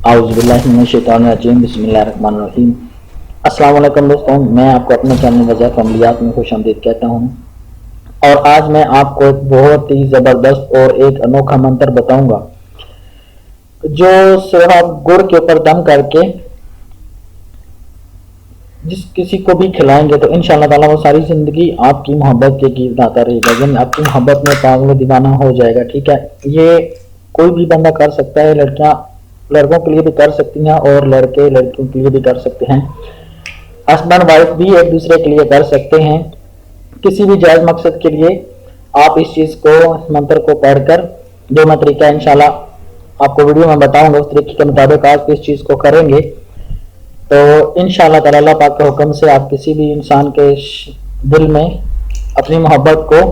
आउज़ुबिल्लाहिमिनश्शैतानिर्रजीम बिस्मिल्लाहिर्रहमानिर्रहीम। अस्सलाम वालेकुम दोस्तों, मैं आपको अपने चैनल वज़ीर फैमिलियात में खुशामदीद कहता हूँ। और आज मैं आपको एक बहुत ही ज़बरदस्त और एक अनोखा मंत्र बताऊंगा जो सिर्फ आप गुड़ के ऊपर दम करके जिस किसी को भी खिलाएंगे तो इंशाअल्लाह ताला वो सारी ज़िंदगी आपकी मोहब्बत के गीत गाता रहेगा, यानी आपकी मोहब्बत में पागल दीवाना हो जाएगा। ठीक है, ये कोई भी बंदा कर सकता है, लड़कियां लड़कों के लिए भी कर सकती हैं और लड़के लड़कियों के लिए भी कर सकते हैं। हस्बैंड वाइफ भी एक दूसरे के लिए कर सकते हैं। किसी भी जायज़ मकसद के लिए आप इस चीज़ को, इस मंत्र को पढ़कर, जो मैं तरीका इंशाल्लाह आपको वीडियो में बताऊंगा उस तरीके के मुताबिक आप इस चीज़ को करेंगे तो इंशाअल्लाह ताला अल्लाह पाक के हुक्म से आप किसी भी इंसान के दिल में अपनी मोहब्बत को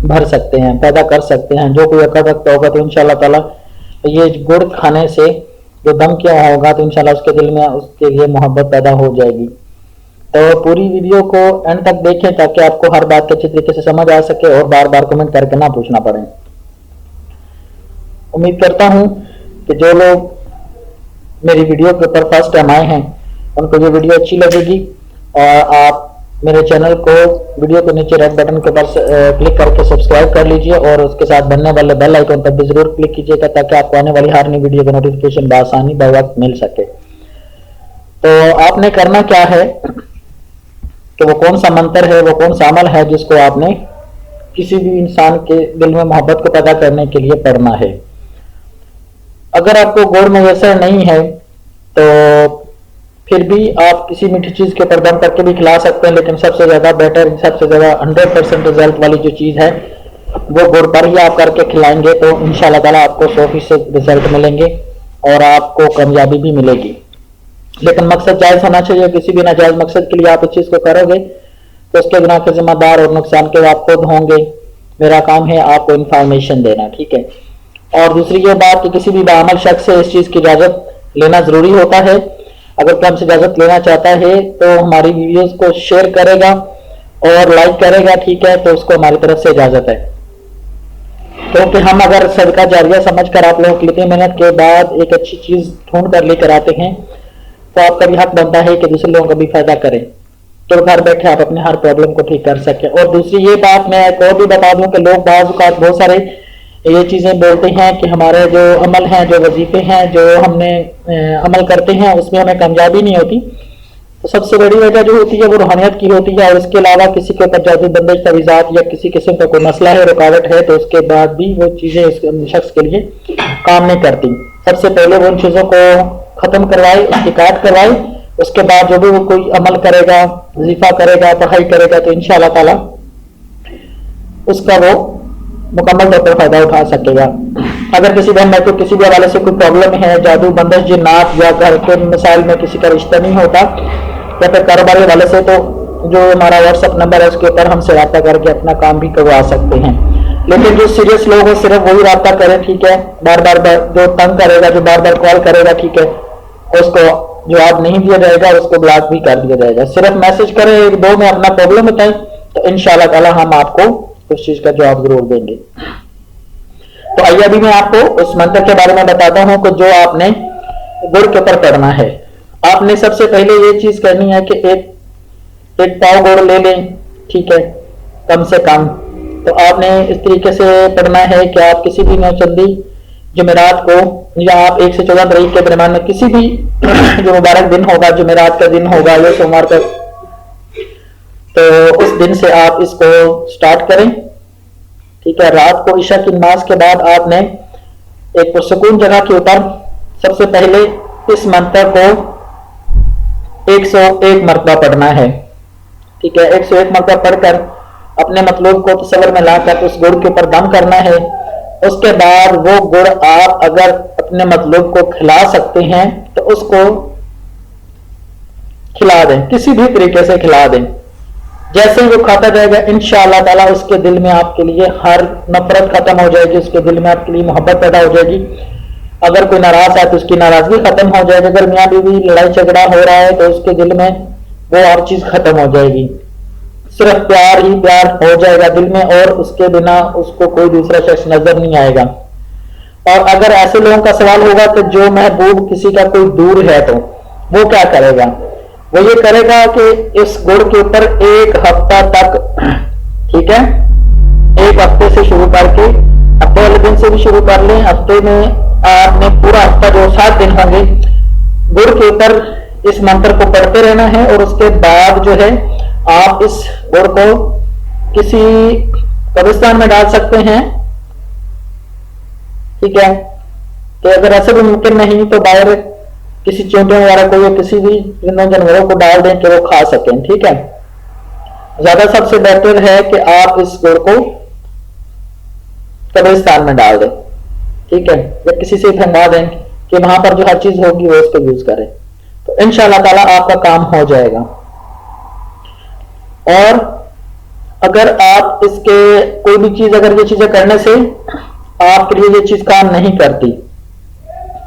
भर सकते हैं, पैदा कर सकते हैं। जो कोई अकल रखता होगा तो इंशाअल्लाह ताला ये गुड़ खाने से जो दम किया होगा तो इंशाल्लाह उसके दिल में उसके लिए मोहब्बत पैदा हो जाएगी। तो पूरी वीडियो को एंड तक देखें ताकि आपको हर बात अच्छे तरीके से समझ आ सके और बार बार कमेंट करके ना पूछना पड़े। उम्मीद करता हूँ कि जो लोग मेरी वीडियो के ऊपर फर्स्ट टाइम आए हैं उनको ये वीडियो अच्छी लगेगी और आप मेरे चैनल को वीडियो के नीचे रेड बटन के ऊपर क्लिक करके सब्सक्राइब कर लीजिए और उसके साथ बनने वाले बेल आइकन पर भी जरूर क्लिक कीजिएगा ताकि आपको आने वाली हर नई वीडियो का नोटिफिकेशन बआसानी बर वक्त मिल सके। तो आपने करना क्या है कि वो कौन सा मंत्र है, वो कौन सा अमल है जिसको आपने किसी भी इंसान के दिल में मोहब्बत को पैदा करने के लिए पढ़ना है। अगर आपको गुड़ मैसर नहीं है तो फिर भी आप किसी मीठी चीज के ऊपर दम करके भी खिला सकते हैं, लेकिन सबसे ज्यादा बेटर, सबसे ज्यादा 100% रिजल्ट वाली जो चीज है वो गुड़ पर ही आप करके खिलाएंगे तो इंशाल्लाह ताला आपको 100% रिजल्ट मिलेंगे और आपको कामयाबी भी मिलेगी। लेकिन मकसद जायज होना चाहिए। किसी भी नाजायज मकसद के लिए आप इस चीज को करोगे तो उसके गुनाह के जिम्मेदार और नुकसान के आप खुद होंगे। मेरा काम है आपको इंफॉर्मेशन देना, ठीक है। और दूसरी ये बात कि किसी भी बाअमल शख्स से इस चीज की इजाजत लेना जरूरी होता है। अगर कोई हमसे इजाजत लेना चाहता है तो हमारी वीडियोस को शेयर करेगा और लाइक करेगा, ठीक है, तो उसको हमारी तरफ से इजाजत है। क्योंकि हम अगर सदका जारिया समझकर आप लोगों की इतनी मेहनत के बाद एक अच्छी चीज ढूंढ कर लेकर आते हैं तो आपका भी हक बनता है कि दूसरे लोगों का भी फायदा करें, तो घर बैठे आप अपने हर प्रॉब्लम को ठीक कर सकें। और दूसरी ये बात मैं एक और भी बता दूं कि लोग बहुत सारे ये चीजें बोलते हैं कि हमारे जो अमल हैं, जो वजीफे हैं, जो हमने अमल करते हैं उसमें हमें कामयाबी नहीं होती। तो सबसे बड़ी वजह जो होती है वो रूहानियत की होती है और इसके अलावा किसी के ऊपर जादू बंदिश तवीज़ात या किसी किस्म का कोई मसला है, रुकावट है, तो उसके बाद भी वो चीजें उस शख्स के लिए काम नहीं करती। सबसे पहले वो उन चीजों को खत्म करवाए, उसकी काट करवाए, उसके बाद जो भी वो कोई अमल करेगा, वजीफा करेगा, पढ़ाई करेगा तो इंशाअल्लाह ताला उसका वो मुकम्मल तौर पर फायदा उठा सकेगा। अगर किसी बहन को किसी भी हवाले से कोई प्रॉब्लम है, जादू बंदिश जिन्नात या घर के मसाइल में किसी का रिश्ता नहीं होता या फिर कारोबारी हवाले से, तो जो हमारा व्हाट्सएप नंबर है उसके ऊपर हमसे रब्ता करके अपना काम भी करवा सकते हैं। लेकिन जो सीरियस लोग हैं सिर्फ वही रब्ता करें, ठीक है। बार बार जो तंग करेगा, जो बार बार कॉल करेगा, ठीक है, उसको जवाब नहीं दिया जाएगा, उसको ब्लॉक भी कर दिया जाएगा। सिर्फ मैसेज करें, एक दो में अपना प्रॉब्लम बताएं तो इंशाअल्लाह ताला हम आपको उस चीज का जवाब जरूर देंगे। तो आइए अभी मैं आपको उस मंत्र के बारे में बताता हूं कि जो आपने गुड़ के ऊपर पढ़ना है। आपने सबसे पहले ये चीज करनी है कि एक पाव गुड़ ले लें, ठीक है, कम से कम। तो आपने इस तरीके से पढ़ना है कि आप किसी भी नौचंदी जुमेरात को या आप 1 से 14 तारीख के दरमियान में किसी भी जो मुबारक दिन होगा, जुमेरात का दिन होगा या सोमवार का, तो उस दिन से आप इसको स्टार्ट करें, ठीक है। रात को ईशा की नमाज के बाद आपने एक पुरसुकून जगह के ऊपर सबसे पहले इस मंत्र को 101 मरतबा पढ़ना है, ठीक है। 101 मरतबा पढ़कर अपने मतलूब को तसव्वुर में लाकर उस गुड़ के ऊपर दम करना है। उसके बाद वो गुड़ आप अगर अपने मतलूब को खिला सकते हैं तो उसको खिला दें, किसी भी तरीके से खिला दें। जैसे ही वो खाता जाएगा इंशाअल्लाह ताला उसके दिल में आपके लिए हर नफरत खत्म हो जाएगी, उसके दिल में आपके लिए मोहब्बत पैदा हो जाएगी। अगर कोई नाराज है तो उसकी नाराजगी खत्म हो जाएगी। अगर मियाँ बीवी लड़ाई झगड़ा हो रहा है तो उसके दिल में वो हर चीज खत्म हो जाएगी। सिर्फ प्यार ही प्यार हो जाएगा दिल में और उसके बिना उसको कोई दूसरा शख्स नजर नहीं आएगा। اور اگر ایسے لوگوں کا سوال ہوگا کہ جو محبوب کسی کا کوئی دور ہے تو وہ کیا کرے گا؟ وہ یہ کرے گا کہ اس گڑ کے اوپر 1 ہفتہ تک، ٹھیک ہے، 1 ہفتے سے شروع کر کے، ہفتے والے دن سے بھی شروع کر لیں، ہفتے میں آپ نے پورا ہفتہ جو 7 دن ہوں گے گڑ کے اوپر اس منتر کو پڑھتے رہنا ہے، اور اس کے بعد جو ہے آپ اس گڑ کو کسی قبرستان میں ڈال سکتے ہیں، ٹھیک ہے، کہ اگر ایسا بھی ممکن نہیں تو باہر کسی چونٹیوں وغیرہ کو یا کسی بھی جانوروں کو ڈال دیں کہ وہ کھا سکیں، ٹھیک ہے۔ زیادہ سب سے بہتر ہے کہ آپ اس گڑ کو قبرستان میں ڈال دیں، ٹھیک ہے، یا کسی سے پھینگا دیں کہ وہاں پر جو ہر چیز ہوگی وہ اس کو یوز کرے، تو انشاءاللہ تعالیٰ آپ کا کام ہو جائے گا۔ اور اگر آپ اس کے کوئی بھی چیز، اگر یہ چیزیں کرنے سے آپ کے لیے یہ چیز کام نہیں کرتی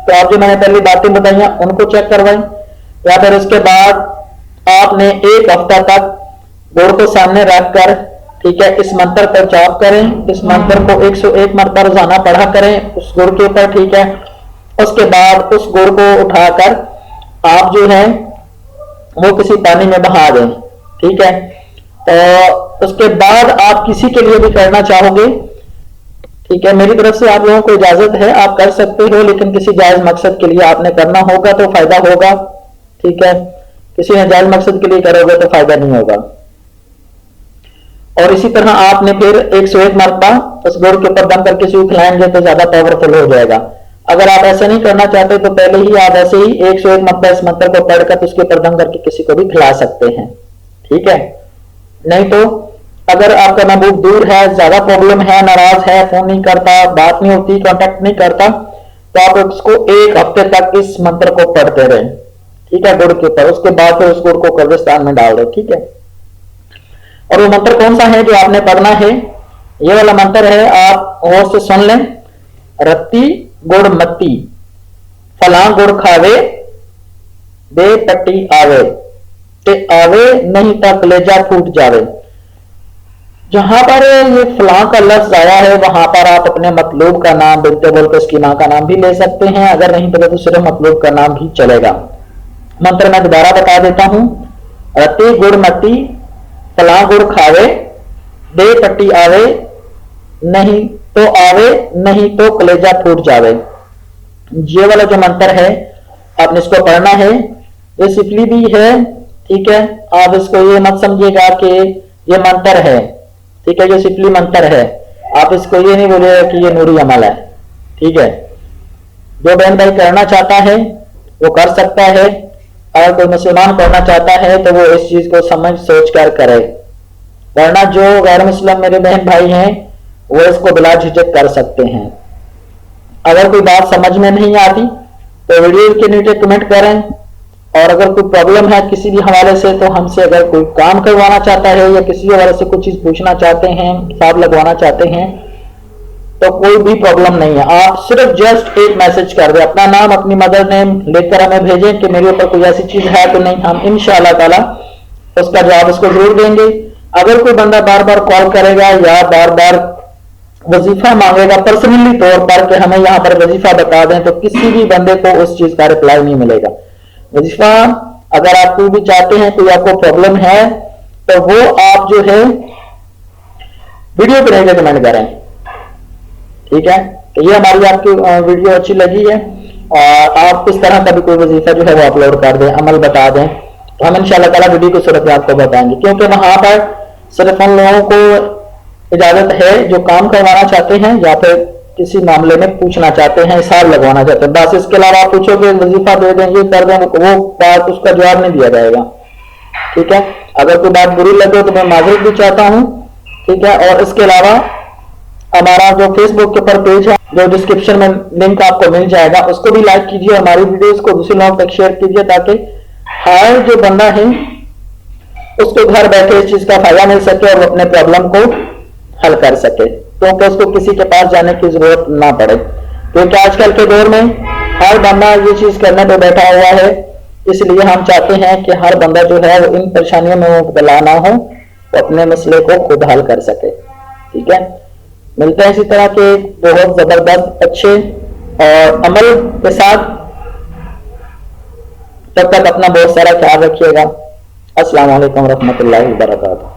تو آپ جو میں نے پہلی باتیں بتائی ہیں ان کو چیک کروائیں، یا پھر اس کے بعد آپ نے 1 ہفتہ تک گڑ کو سامنے رکھ کر، ٹھیک ہے، اس منتر کو جاپ کریں، اس منتر کو 101 مرتبہ روزانہ پڑھا کریں اس گڑ کے اوپر، ٹھیک ہے۔ اس کے بعد اس گڑ کو اٹھا کر آپ جو ہے وہ کسی پانی میں بہا دیں، ٹھیک ہے۔ اور اس کے بعد آپ کسی کے لیے بھی کرنا چاہو گے، ٹھیک ہے، میری طرف سے آپ لوگوں کو اجازت ہے، آپ کر سکتے ہو، لیکن کسی جائز مقصد کے لیے آپ نے کرنا ہوگا تو فائدہ ہوگا، ٹھیک ہے، کسی نے جائز مقصد کے لیے کرو گے تو فائدہ نہیں ہوگا۔ اور اسی طرح آپ نے پھر 101 مرتبہ اس گڑ کے اوپر دم کر کے سوئی کھلائیں گے تو زیادہ پاورفل ہو جائے گا۔ اگر آپ ایسا نہیں کرنا چاہتے تو پہلے ہی آپ ایسے ہی 101 مرتبہ اس منتر کو پڑھ کر اس کے اوپر دم کر کے کسی کو بھی کھلا سکتے ہیں، ٹھیک ہے۔ نہیں تو اگر آپ کا محبوب دور ہے، زیادہ پرابلم ہے، ناراض ہے، فون نہیں کرتا، بات نہیں ہوتی، کانٹیکٹ نہیں کرتا، تو آپ اس کو 1 ہفتے تک اس منتر کو پڑھتے رہیں، ٹھیک ہے، گڑ کے اوپر۔ اس کے بعد پھر اس گڑ کو قبرستان میں ڈال دیں، ٹھیک ہے۔ اور وہ منتر کون سا ہے جو آپ نے پڑھنا ہے؟ یہ والا منتر ہے، آپ غور سے سن لیں، رتی گڑ متی فلاں گڑ کھاوے بے پٹی آوے تے آوے نہیں تا کلیجہ پھوٹ جاوے۔ جہاں پر یہ فلاں کا لفظ آیا ہے وہاں پر آپ اپنے مطلوب کا نام بولتے بولتے اس کی ماں کا نام بھی لے سکتے ہیں، اگر نہیں تو صرف مطلوب کا نام بھی چلے گا۔ منتر میں دوبارہ بتا دیتا ہوں، رتی گڑ متی فلاں گڑ کھاوے بے پٹی آوے نہیں تو آوے نہیں تو کلیجہ پھوٹ جاوے۔ یہ والا جو منتر ہے آپ نے اس کو پڑھنا ہے، یہ سفلی بھی ہے، ٹھیک ہے، آپ اس کو یہ مت سمجھیے گا کہ یہ منتر ہے، ٹھیک ہے، یہ سفلی منتر ہے، آپ اس کو یہ نہیں بولے گا کہ یہ نوری عمل ہے، ٹھیک ہے۔ جو بہن بھائی کرنا چاہتا ہے وہ کر سکتا ہے، اگر کوئی مسلمان کرنا چاہتا ہے تو وہ اس چیز کو سمجھ سوچ کر کرے، ورنہ جو غیر مسلم میرے بہن بھائی ہیں وہ اس کو بلا جھجک کر سکتے ہیں۔ اگر کوئی بات سمجھ میں نہیں آتی تو ویڈیو کے نیچے کمنٹ کریں، اور اگر کوئی پرابلم ہے کسی بھی حوالے سے تو ہم سے اگر کوئی کام کروانا چاہتا ہے یا کسی حوالے سے کوئی چیز پوچھنا چاہتے ہیں، حساب لگوانا چاہتے ہیں تو کوئی بھی پرابلم نہیں ہے، آپ صرف جسٹ ایک میسج کر دیں، اپنا نام اپنی مدر نیم لکھ کر ہمیں بھیجیں کہ میرے اوپر کوئی ایسی چیز ہے تو نہیں، ہم انشاءاللہ تعالی اس کا جواب اس کو ضرور دیں گے۔ اگر کوئی بندہ بار بار کال کرے گا یا بار بار وظیفہ مانگے گا پرسنلی طور پر کہ ہمیں یہاں پر وظیفہ بتا دیں تو کسی بھی بندے کو اس چیز کا رپلائی نہیں ملے گا۔ وظیفہ اگر آپ کوئی بھی چاہتے ہیں کوئی آپ کو پرابلم ہے تو وہ آپ جو ہے ویڈیو پہ رہ کے کمنٹ کریں، ٹھیک ہے۔ تو یہ ہماری آپ کی ویڈیو اچھی لگی ہے اور آپ اس طرح کا بھی کوئی وظیفہ جو ہے وہ اپلوڈ کر دیں، عمل بتا دیں، تو ہم انشاءاللہ تعالیٰ ویڈیو کی صورت میں آپ کو بتائیں گے، کیونکہ وہاں پر صرف ان لوگوں کو اجازت ہے جو کام کروانا چاہتے ہیں یا پھر کسی معاملے میں پوچھنا چاہتے ہیں، حساب لگوانا چاہتے ہیں، بس اس کے علاوہ آپ پوچھو کہ وظیفہ دے دیں، یہ کر دیں، وہ بات اس کا جواب نہیں دیا جائے گا، ٹھیک ہے۔ اگر کوئی بات بری لگے تو میں معذرت بھی چاہتا ہوں، ٹھیک ہے۔ اور اس کے علاوہ ہمارا جو فیس بک کے اوپر پیج ہے جو ڈسکرپشن میں لنک آپ کو مل جائے گا، اس کو بھی لائک کیجیے، ہماری ویڈیوز کو دوسرے لوگوں تک شیئر کیجیے تاکہ ہر جو بندہ ہے اس کو گھر بیٹھے اس چیز کا فائدہ مل سکے اور وہ اپنے پرابلم کو حل کر سکے، کیونکہ اس کو کسی کے پاس جانے کی ضرورت نہ پڑے، کیونکہ آج کل کے دور میں ہر بندہ یہ چیز کرنے پہ بیٹھا ہوا ہے، اس لیے ہم چاہتے ہیں کہ ہر بندہ جو ہے وہ ان پریشانیوں میں مبتلا نہ ہو، وہ اپنے مسئلے کو خود حل کر سکے، ٹھیک ہے۔ ملتے ہیں اسی طرح کے بہت زبردست اچھے اور عمل کے ساتھ. تب تک اپنا بہت سارا خیال رکھیے گا. السلام علیکم ورحمۃ اللہ وبرکاتہ.